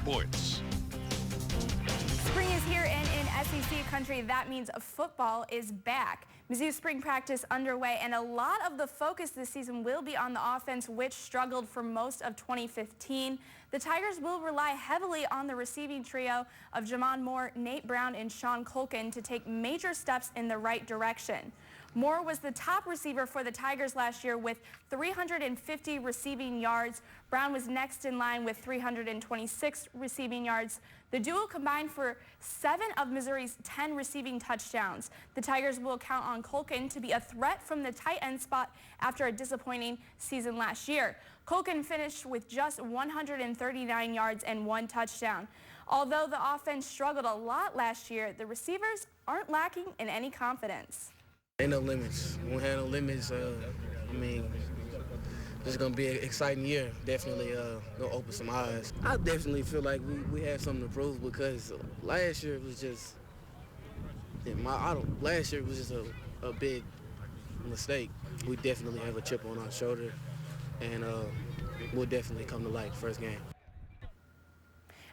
sports. Spring is here, and in SEC country, that means football is back. Mizzou's spring practice underway, and a lot of the focus this season will be on the offense, which struggled for most of 2015. The Tigers will rely heavily on the receiving trio of Jamon Moore, Nate Brown, and Sean Culkin to take major steps in the right direction. Moore was the top receiver for the Tigers last year with 350 receiving yards. Brown was next in line with 326 receiving yards. The duo combined for 7 of Missouri's 10 receiving touchdowns. The Tigers will count on Culkin to be a threat from the tight end spot after a disappointing season last year. Culkin finished with just 139 yards and 1 touchdown. Although the offense struggled a lot last year, the receivers aren't lacking in any confidence. Ain't no limits. We won't have no limits. This is going to be an exciting year. Definitely going to open some eyes. I definitely feel like we have something to prove because last year was just, last year was just a big mistake. We definitely have a chip on our shoulder, and we'll definitely come to light first game.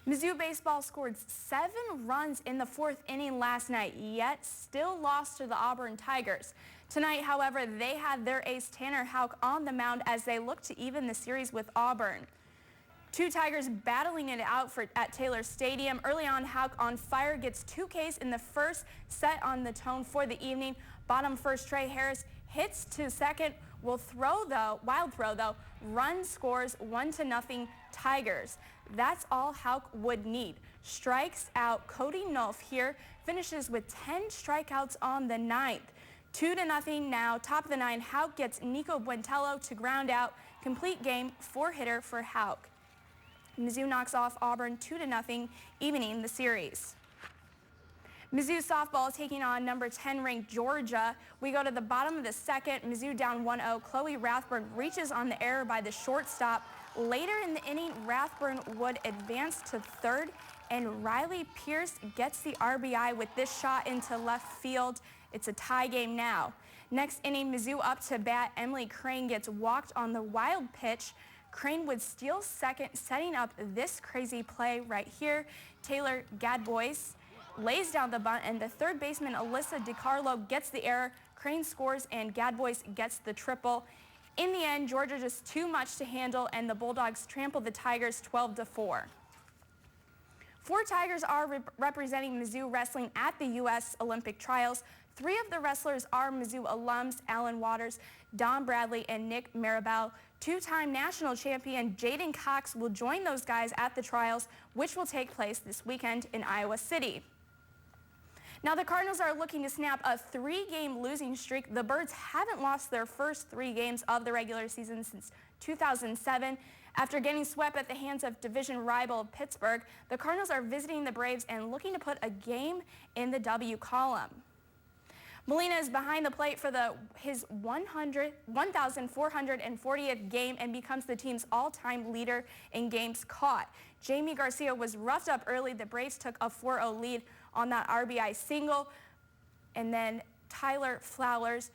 Mizzou baseball scored 7 runs in the 4th inning last night, yet still lost to the Auburn Tigers. Tonight, however, they had their ace Tanner Houck on the mound as they look to even the series with Auburn. 2 Tigers battling it out at Taylor Stadium. Early on, Houck on fire gets 2 Ks in the first, set on the tone for the evening. Bottom first, Trey Harris hits to second. Wild throw though, run scores 1-0 Tigers. That's all Houck would need. Strikes out Cody Nolf here, finishes with 10 strikeouts on the 9th. 2-0 now, top of the 9th. Houck gets Nico Buentello to ground out. Complete game, 4-hitter for Houck. Mizzou knocks off Auburn 2-0, evening the series. Mizzou softball is taking on number 10 ranked Georgia. We go to the bottom of the 2nd. Mizzou down 1-0. Chloe Rathburn reaches on the error by the shortstop. Later in the inning, Rathburn would advance to 3rd, and Riley Pierce gets the RBI with this shot into left field. It's a tie game now. Next inning, Mizzou up to bat. Emily Crane gets walked on the wild pitch. Crane would steal 2nd, setting up this crazy play right here. Taylor Gadbois lays down the bunt, and the 3rd baseman Alyssa DiCarlo gets the error. Crane scores, and Gadbois gets the triple. In the end, Georgia just too much to handle, and the Bulldogs trample the Tigers 12-4. 4 Tigers are representing Mizzou wrestling at the U.S. Olympic trials. 3 of the wrestlers are Mizzou alums: Alan Waters, Don Bradley, and Nick Maribel. 2-time national champion Jaden Cox will join those guys at the trials, which will take place this weekend in Iowa City. Now, the Cardinals are looking to snap a 3-game losing streak. The Birds haven't lost their first 3 games of the regular season since 2007. After getting swept at the hands of division rival Pittsburgh, the Cardinals are visiting the Braves and looking to put a game in the W column. Molina is behind the plate for his 1,440th game and becomes the team's all-time leader in games caught. Jamie Garcia was roughed up early. The Braves took a 4-0 lead on that RBI single, and then Tyler Flowers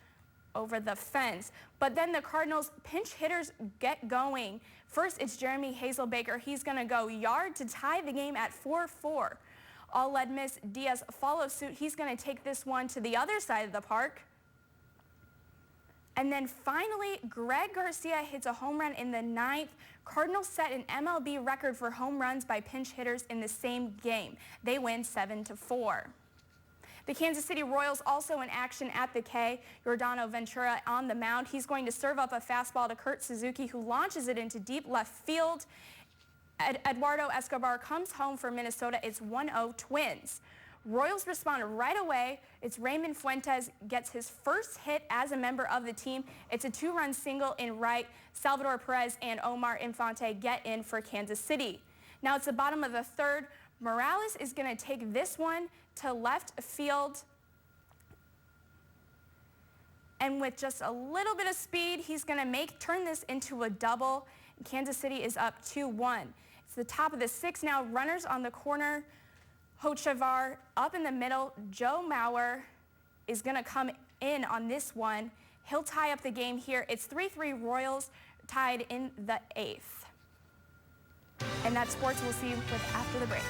over the fence. But then the Cardinals pinch hitters get going. First, it's Jeremy Hazelbaker. He's going to go yard to tie the game at 4-4. All lead miss Diaz follows suit. He's going to take this one to the other side of the park. And then finally, Greg Garcia hits a home run in the 9th. Cardinals set an MLB record for home runs by pinch hitters in the same game. They win 7-4. The Kansas City Royals also in action at the K. Giordano Ventura on the mound. He's going to serve up a fastball to Kurt Suzuki, who launches it into deep left field. Eduardo Escobar comes home for Minnesota. It's 1-0 Twins. Royals respond right away. It's Raymond Fuentes gets his first hit as a member of the team. It's a 2-run single in right. Salvador Perez and Omar Infante get in for Kansas City. Now it's the bottom of the 3rd. Morales is going to take this one to left field. And with just a little bit of speed, he's going to turn this into a double. Kansas City is up 2-1. It's the top of the 6th now. Runners on the corner. Hochevar up in the middle. Joe Mauer is going to come in on this one. He'll tie up the game here. It's 3-3 Royals tied in the 8th. And that's sports. We'll see you with after the break.